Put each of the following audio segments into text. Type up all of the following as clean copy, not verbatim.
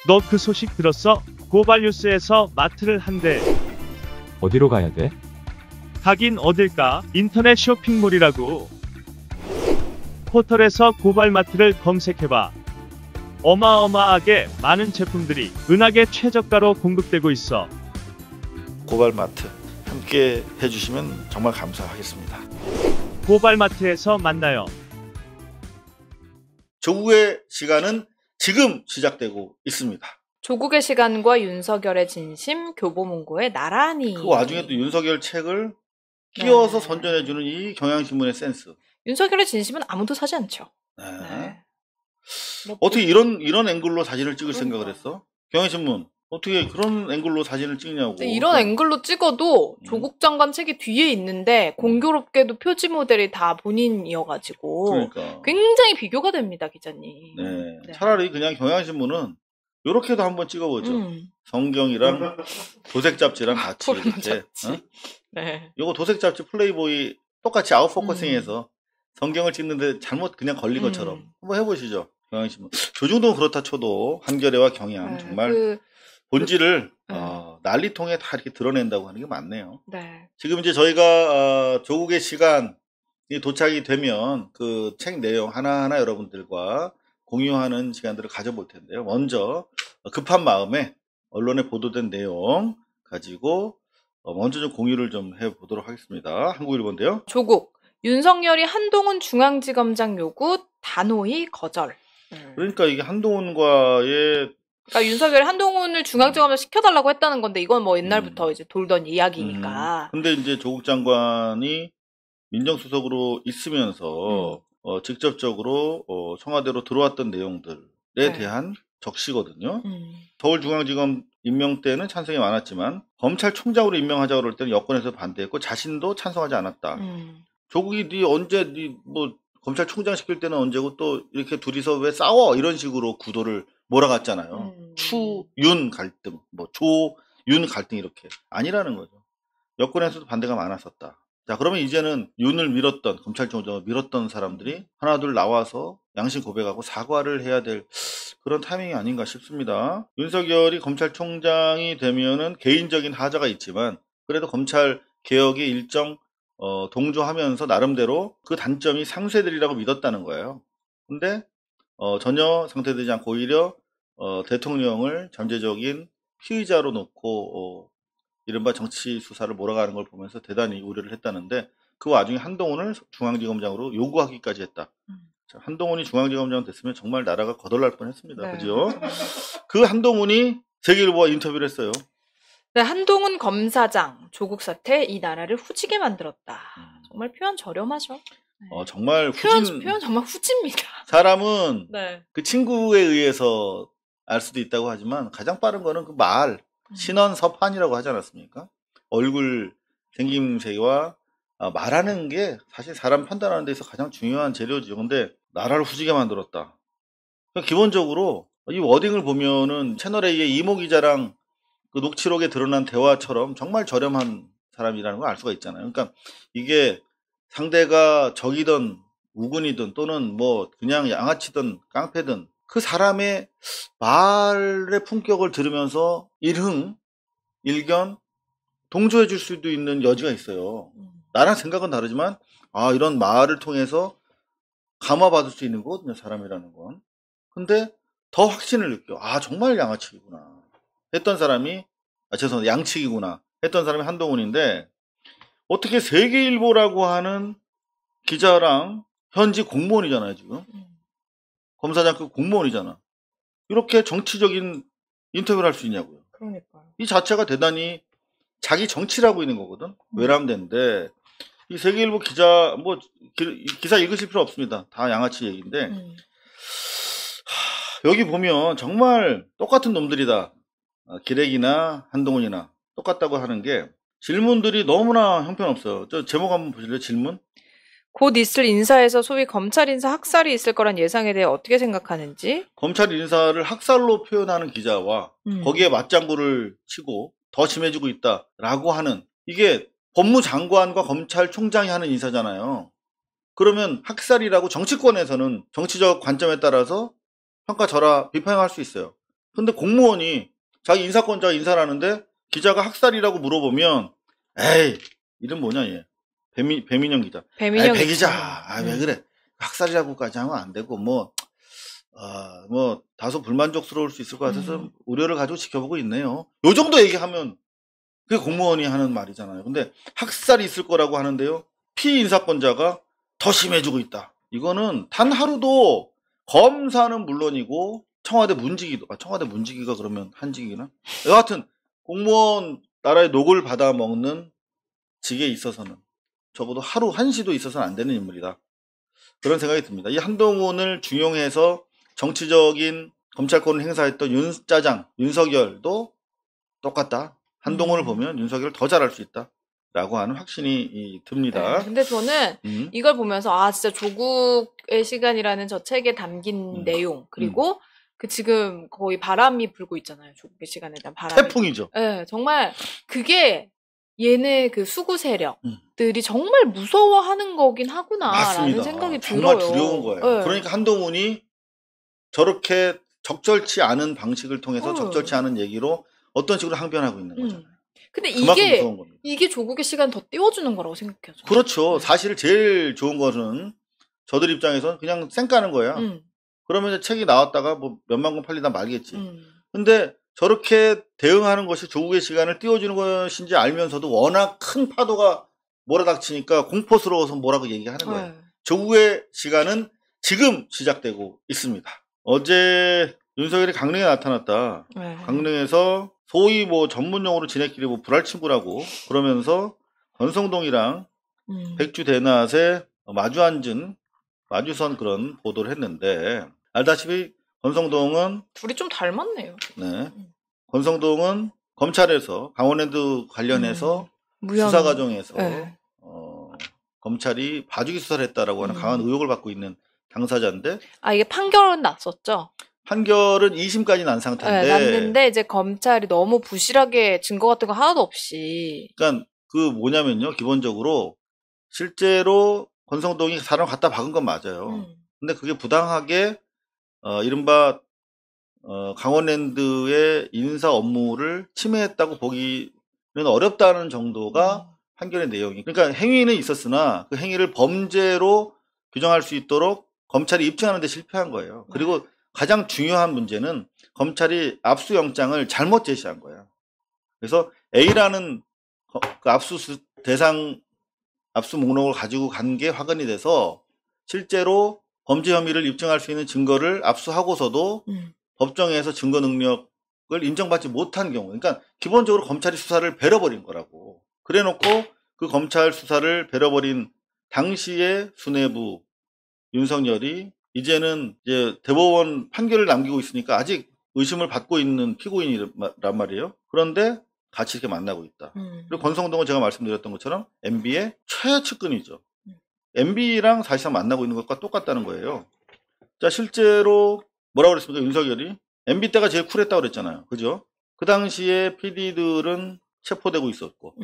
너 그 소식 들었어? 고발뉴스에서 마트를 한대. 어디로 가야 돼? 가긴 어딜까? 인터넷 쇼핑몰이라고. 포털에서 고발마트를 검색해봐. 어마어마하게 많은 제품들이 은하계 최저가로 공급되고 있어. 고발마트 함께 해주시면 정말 감사하겠습니다. 고발마트에서 만나요. 조국의 시간은 지금 시작되고 있습니다. 조국의 시간과 윤석열의 진심, 교보문고의 나란히. 그 와중에 또 윤석열 책을 끼워서 선전해주는 이 경향신문의 센스. 윤석열의 진심은 아무도 사지 않죠. 네. 네. 어떻게 이런 앵글로 사진을 찍을 생각을 했어? 경향신문 어떻게 그런 앵글로 사진을 찍냐고. 이런 앵글로 찍어도 조국 장관 책이 뒤에 있는데 공교롭게도 표지 모델이 다 본인이어가지고 그러니까. 굉장히 비교가 됩니다, 기자님. 네. 네. 차라리 그냥 경향신문은 요렇게도 한번 찍어보죠. 성경이랑 도색 잡지랑 같이 이렇게. 잡지. 어? 네. 요거 도색 잡지 플레이보이 똑같이 아웃포커싱해서 성경을 찍는데 잘못 그냥 걸린 것처럼 한번 해보시죠. 경향신문. 요 정도는 그렇다 쳐도 한겨레와 경향 정말 본질을 난리통에 다 이렇게 드러낸다고 하는 게 맞네요. 네. 지금 이제 저희가 조국의 시간이 도착이 되면 그 책 내용 하나하나 여러분들과 공유하는 시간들을 가져볼 텐데요. 먼저 급한 마음에 언론에 보도된 내용 가지고 먼저 좀 공유를 좀 해보도록 하겠습니다. 한국일보인데요. 조국, 윤석열이 한동훈 중앙지검장 요구 단호히 거절. 그러니까 이게 한동훈과의 그러니까 윤석열이 한동훈을 중앙지검장 시켜달라고 했다는 건데 이건 뭐 옛날부터 이제 돌던 이야기니까. 근데 이제 조국 장관이 민정수석으로 있으면서 직접적으로 청와대로 들어왔던 내용들에 대한 적시거든요. 서울중앙지검 임명 때는 찬성이 많았지만 검찰총장으로 임명하자고 그럴 때는 여권에서 반대했고 자신도 찬성하지 않았다. 조국이 언제 뭐 검찰총장 시킬 때는 언제고 또 이렇게 둘이서 왜 싸워 이런 식으로 구도를 몰아갔잖아요. 추윤 갈등, 뭐 조윤 갈등 이렇게 아니라는 거죠. 여권에서도 반대가 많았었다. 자, 그러면 이제는 윤을 밀었던 검찰총장을 밀었던 사람들이 하나둘 나와서 양심 고백하고 사과를 해야 될 그런 타이밍이 아닌가 싶습니다. 윤석열이 검찰총장이 되면은 개인적인 하자가 있지만 그래도 검찰 개혁에 일정 동조하면서 나름대로 그 단점이 상쇄들이라고 믿었다는 거예요. 근데 전혀 상쇄되지 않고 오히려 대통령을 잠재적인 피의자로 놓고 이른바 정치 수사를 몰아가는 걸 보면서 대단히 우려를 했다는데 그 와중에 한동훈을 중앙지검장으로 요구하기까지 했다. 자, 한동훈이 중앙지검장 됐으면 정말 나라가 거덜날 뻔했습니다. 네. 그죠? 그 한동훈이 세계일보와 인터뷰를 했어요. 네, 한동훈 검사장 조국 사태 이 나라를 후지게 만들었다. 정말 표현 저렴하죠. 네. 정말 표현 정말 후지입니다. 사람은 네. 그 친구에 의해서 알 수도 있다고 하지만 가장 빠른 거는 그 말. 신원서판이라고 하지 않았습니까? 얼굴 생김새와 말하는 게 사실 사람 판단하는 데 있어서 가장 중요한 재료죠. 근데 나라를 후지게 만들었다. 그러니까 기본적으로 이 워딩을 보면은 채널A의 이모 기자랑 그 녹취록에 드러난 대화처럼 정말 저렴한 사람이라는 걸 알 수가 있잖아요. 그러니까 이게 상대가 적이든 우군이든 또는 뭐 그냥 양아치든 깡패든 그 사람의 말의 품격을 들으면서 일흥, 일견, 동조해 줄 수도 있는 여지가 있어요. 나랑 생각은 다르지만 이런 말을 통해서 감화받을 수 있는 거거든요. 사람이라는 건. 근데 더 확신을 느껴. 정말 양아치구나 했던 사람이 죄송합니다. 양측이구나 했던 사람이 한동훈인데 어떻게 세계일보라고 하는 기자랑 현지 공무원이잖아요. 지금. 검사장급 공무원이잖아. 이렇게 정치적인 인터뷰를 할 수 있냐고요. 그러니까요. 이 자체가 대단히 자기 정치를 하고 있는 거거든. 외람된데 이 세계일보 기자 뭐 기사 읽으실 필요 없습니다. 다 양아치 얘기인데 여기 보면 정말 똑같은 놈들이다. 기레기나 한동훈이나 똑같다고 하는 게 질문들이 너무나 형편없어요. 저 제목 한번 보실래요? 질문. 곧 있을 인사에서 소위 검찰 인사 학살이 있을 거란 예상에 대해 어떻게 생각하는지? 검찰 인사를 학살로 표현하는 기자와 거기에 맞장구를 치고 더 심해지고 있다라고 하는 이게 법무장관과 검찰총장이 하는 인사잖아요. 그러면 학살이라고 정치권에서는 정치적 관점에 따라서 평가절하 비판할 수 있어요. 근데 공무원이 자기 인사권자가 인사를 하는데 기자가 학살이라고 물어보면 에이 이름 뭐냐 얘 배민영 기자. 배민영 배 기자. 왜 그래? 학살이라고까지 하면 안 되고 뭐 다소 불만족스러울 수 있을 것 같아서 우려를 가지고 지켜보고 있네요. 요 정도 얘기하면 그게 공무원이 하는 말이잖아요. 근데 학살이 있을 거라고 하는데요. 피인사권자가 더 심해지고 있다. 이거는 단 하루도 검사는 물론이고 청와대 문지기가 그러면 한직이나? 여하튼 공무원 나라의 녹을 받아 먹는 직에 있어서는 적어도 하루 한시도 있어서는 안 되는 인물이다. 그런 생각이 듭니다. 이 한동훈을 중용해서 정치적인 검찰권을 행사했던 윤석열도 똑같다. 한동훈을 보면 윤석열을 더 잘할 수 있다. 라고 하는 확신이 듭니다. 네, 근데 저는 이걸 보면서 진짜 조국의 시간이라는 저 책에 담긴 내용 그리고 그 지금 거의 바람이 불고 있잖아요. 조국의 시간에 대한 바람이. 태풍이죠. 네, 정말 그게 얘네 그 수구 세력들이 정말 무서워하는 거긴 하구나라는 생각이 정말 들어요. 두려운 거예요. 네. 그러니까 한동훈이 저렇게 적절치 않은 방식을 통해서 적절치 않은 얘기로 어떤 식으로 항변하고 있는 거잖아요. 근데 무서운 겁니다. 이게 조국의 시간 더 띄워주는 거라고 생각해요. 저는. 그렇죠. 사실 제일 좋은 것은 저들 입장에서는 그냥 쌩 까는 거야. 그러면 책이 나왔다가 뭐 몇만 권 팔리다 말겠지. 근데 저렇게 대응하는 것이 조국의 시간을 띄워주는 것인지 알면서도 워낙 큰 파도가 몰아닥치니까 공포스러워서 뭐라고 얘기하는 거예요. 조국의 시간은 지금 시작되고 있습니다. 어제 윤석열이 강릉에 나타났다. 강릉에서 소위 뭐 전문용어로 지네끼리 뭐 불알친구라고 그러면서 권성동이랑 백주 대낮에 마주선 그런 보도를 했는데 알다시피 권성동은 둘이 좀 닮았네요. 네. 권성동은 검찰에서 강원랜드 관련해서 수사 과정에서 검찰이 봐주기 수사를 했다라고 하는 강한 의혹을 받고 있는 당사자인데 이게 판결은 났었죠? 판결은 2심까지 난 상태인데 네, 났는데 이제 검찰이 너무 부실하게 증거 같은 거 하나도 없이 그러니까 그 뭐냐면요. 기본적으로 실제로 권성동이 사람 갖다 박은 건 맞아요. 근데 그게 부당하게 이른바 강원랜드의 인사 업무를 침해했다고 보기는 어렵다는 정도가 판결의 내용이. 그러니까 행위는 있었으나 그 행위를 범죄로 규정할 수 있도록 검찰이 입증하는 데 실패한 거예요. 그리고 가장 중요한 문제는 검찰이 압수영장을 잘못 제시한 거예요. 그래서 A라는 그 압수 목록을 가지고 간 게 확인이 돼서 실제로 범죄 혐의를 입증할 수 있는 증거를 압수하고서도 법정에서 증거 능력을 인정받지 못한 경우, 그러니까 기본적으로 검찰이 수사를 배려버린 거라고. 그래놓고 그 검찰 수사를 배려버린 당시의 수뇌부 윤석열이 이제는 이제 대법원 판결을 남기고 있으니까 아직 의심을 받고 있는 피고인이란 말이에요. 그런데 같이 이렇게 만나고 있다. 그리고 권성동은 제가 말씀드렸던 것처럼 MB의 최측근이죠. MB랑 사실상 만나고 있는 것과 똑같다는 거예요. 자, 실제로 뭐라고 그랬습니까? 윤석열이 MB 때가 제일 쿨했다고 그랬잖아요. 그죠? 그 당시에 PD들은 체포되고 있었고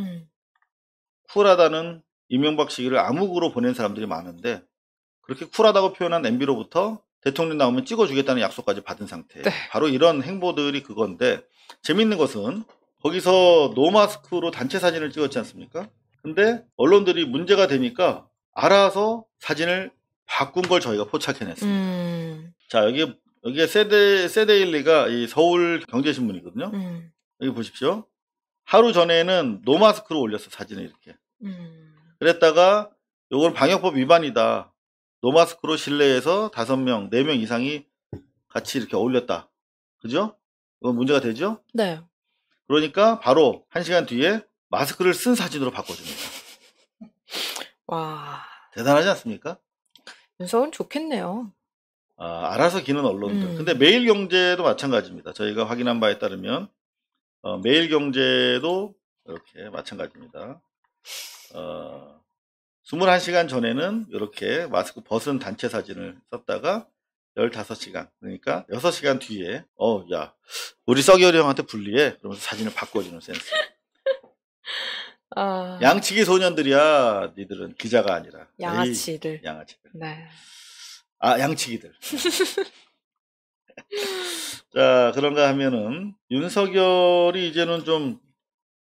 쿨하다는 이명박 시기를 암흑으로 보낸 사람들이 많은데 그렇게 쿨하다고 표현한 MB로부터 대통령 나오면 찍어주겠다는 약속까지 받은 상태. 네. 바로 이런 행보들이 그건데 재밌는 것은 거기서 노마스크로 단체 사진을 찍었지 않습니까? 근데 언론들이 문제가 되니까 알아서 사진을 바꾼 걸 저희가 포착해냈습니다. 자, 여기에 세데일리가 이 서울 경제신문이거든요. 여기 보십시오. 하루 전에는 노마스크로 올렸어, 사진을 이렇게. 그랬다가 요건 방역법 위반이다. 노마스크로 실내에서 5명, 4명 이상이 같이 이렇게 어울렸다. 그죠? 이건 문제가 되죠? 네. 그러니까 바로 1시간 뒤에 마스크를 쓴 사진으로 바꿔줍니다. 와. 대단하지 않습니까? 윤석은 좋겠네요. 알아서 기는 언론들. 근데 매일경제도 마찬가지입니다. 저희가 확인한 바에 따르면 매일경제도 이렇게 마찬가지입니다. 21시간 전에는 이렇게 마스크 벗은 단체 사진을 썼다가 15시간, 그러니까 6시간 뒤에 야, 우리 썩여리 형한테 불리해. 그러면서 사진을 바꿔주는 센스. 양치기 소년들이야. 니들은 기자가 아니라. 양아치들. 양아치들. 네. 양치기들. 자, 그런가 하면은 윤석열이 이제는 좀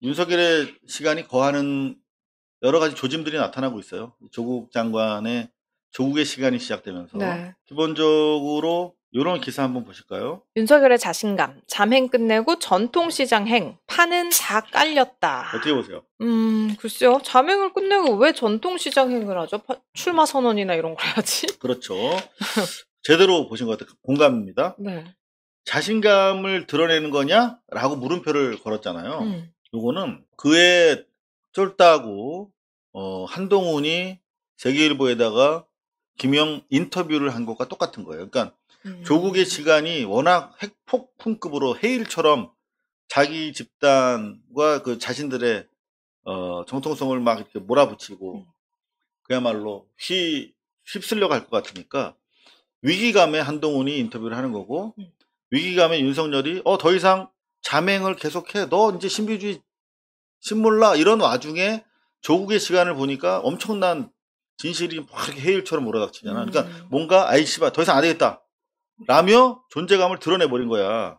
윤석열의 시간이 거하는 여러 가지 조짐들이 나타나고 있어요. 조국 장관의 조국의 시간이 시작되면서 네. 기본적으로 이런 기사 한번 보실까요? 윤석열의 자신감, 잠행 끝내고 전통시장 행, 판은 다 깔렸다. 어떻게 보세요? 글쎄요. 잠행을 끝내고 왜 전통시장 행을 하죠? 출마 선언이나 이런 거 해야지. 그렇죠. 제대로 보신 것 같아요. 공감입니다. 네. 자신감을 드러내는 거냐라고 물음표를 걸었잖아요. 요거는 그의 쫄따구 한동훈이 세계일보에다가 김영 인터뷰를 한 것과 똑같은 거예요. 그러니까 조국의 시간이 워낙 핵폭풍급으로 해일처럼 자기 집단과 그 자신들의 정통성을 막 이렇게 몰아붙이고 그야말로 휩쓸려 갈 것 같으니까 위기감에 한동훈이 인터뷰를 하는 거고 위기감에 윤석열이 더 이상 잠행을 계속해. 너 이제 신비주의 신몰라 이런 와중에 조국의 시간을 보니까 엄청난 진실이 막 이렇게 해일처럼 몰아닥치잖아. 그러니까 뭔가 아이씨바 더 이상 안 되겠다 라며 존재감을 드러내버린 거야.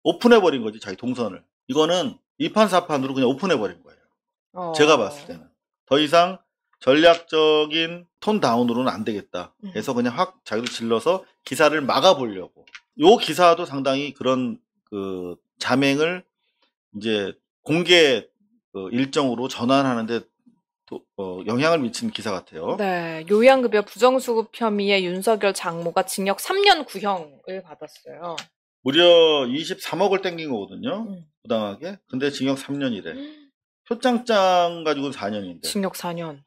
오픈해버린 거지 자기 동선을. 이거는 이판사판으로 그냥 오픈해버린 거예요. 제가 봤을 때는 더 이상 전략적인 톤 다운으로는 안 되겠다 해서 그냥 확 자기를 질러서 기사를 막아보려고. 요 기사도 상당히 그런 그 자맹을 이제 공개 일정으로 전환하는데 영향을 미친 기사 같아요. 네, 요양급여 부정수급 혐의에 윤석열 장모가 징역 3년 구형을 받았어요. 무려 23억을 땡긴 거거든요. 부당하게. 근데 징역 3년이래. 표창장 가지고는 4년인데. 징역 4년.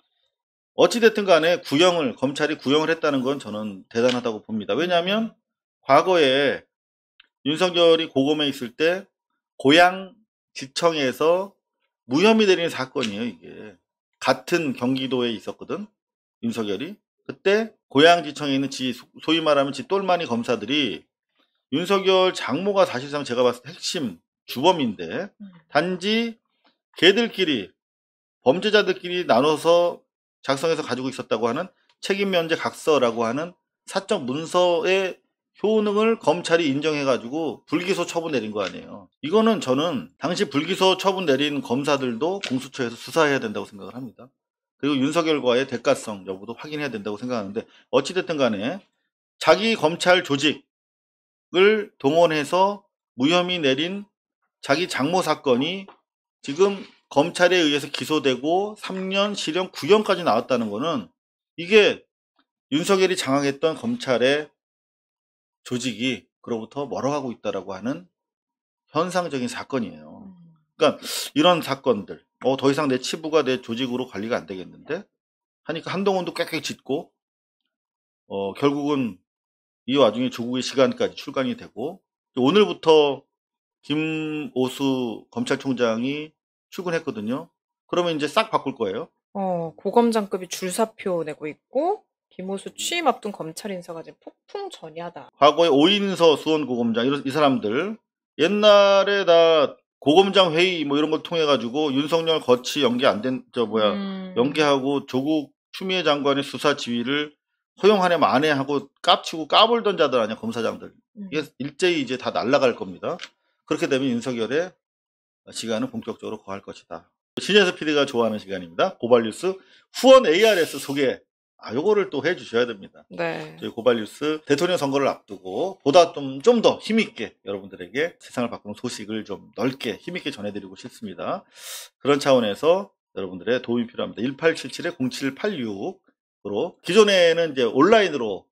어찌됐든 간에 검찰이 구형을 했다는 건 저는 대단하다고 봅니다. 왜냐하면 과거에 윤석열이 고검에 있을 때 고양지청에서 무혐의 내리는 사건이에요, 이게. 같은 경기도에 있었거든, 윤석열이. 그때 고양지청에 있는 소위 말하면 똘마니 검사들이 윤석열 장모가 사실상 제가 봤을 때 핵심 주범인데 단지 걔들끼리 범죄자들끼리 나눠서 작성해서 가지고 있었다고 하는 책임면제 각서라고 하는 사적 문서의 효능을 검찰이 인정해가지고 불기소 처분 내린 거 아니에요. 이거는 저는 당시 불기소 처분 내린 검사들도 공수처에서 수사해야 된다고 생각을 합니다. 그리고 윤석열과의 대가성 여부도 확인해야 된다고 생각하는데 어찌됐든 간에 자기 검찰 조직을 동원해서 무혐의 내린 자기 장모 사건이 지금 검찰에 의해서 기소되고 3년 실형 9년까지 나왔다는 거는 이게 윤석열이 장악했던 검찰의 조직이 그로부터 멀어가고 있다라고 하는 현상적인 사건이에요. 그러니까 이런 사건들, 더 이상 내 치부가 내 조직으로 관리가 안 되겠는데 하니까 한동훈도 꽥꽥 짖고 결국은 이 와중에 조국의 시간까지 출간이 되고 오늘부터 김오수 검찰총장이 출근했거든요. 그러면 이제 싹 바꿀 거예요. 고검장급이 줄사표 내고 있고 김오수 취임 앞둔 검찰 인사가 지금 폭풍 전야다. 과거에 오인서 수원고검장 이 사람들 옛날에 다 고검장 회의 뭐 이런 걸 통해 가지고 윤석열 거치 연기 안 된 연기하고 조국 추미애 장관의 수사 지휘를 허용하냐 만회하고 깝치고 까불던 자들 아니야 검사장들. 이게 일제히 이제 다 날아갈 겁니다. 그렇게 되면 윤석열의 시간은 본격적으로 거할 것이다. 신혜서 PD가 좋아하는 시간입니다. 고발뉴스 후원 ARS 소개. 요거를 또 해주셔야 됩니다. 네. 저희 고발뉴스 대통령 선거를 앞두고 보다 좀 더 힘있게 여러분들에게 세상을 바꾸는 소식을 좀 넓게 힘있게 전해드리고 싶습니다. 그런 차원에서 여러분들의 도움이 필요합니다. 1877-0786으로 기존에는 이제 온라인으로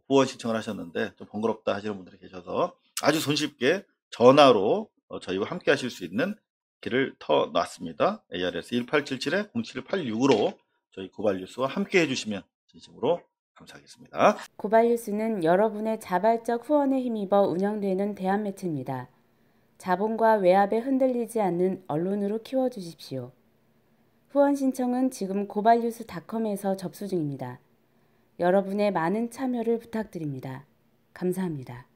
후원 신청을 하셨는데 좀 번거롭다 하시는 분들이 계셔서 아주 손쉽게 전화로 저희와 함께 하실 수 있는 길을 터놨습니다. ARS 1877-0786으로 저희 고발뉴스와 함께 해주시면 진심으로 감사하겠습니다. 고발뉴스는 여러분의 자발적 후원에 힘입어 운영되는 대한매체입니다. 자본과 외압에 흔들리지 않는 언론으로 키워주십시오. 후원 신청은 지금 고발뉴스닷컴에서 접수 중입니다. 여러분의 많은 참여를 부탁드립니다. 감사합니다.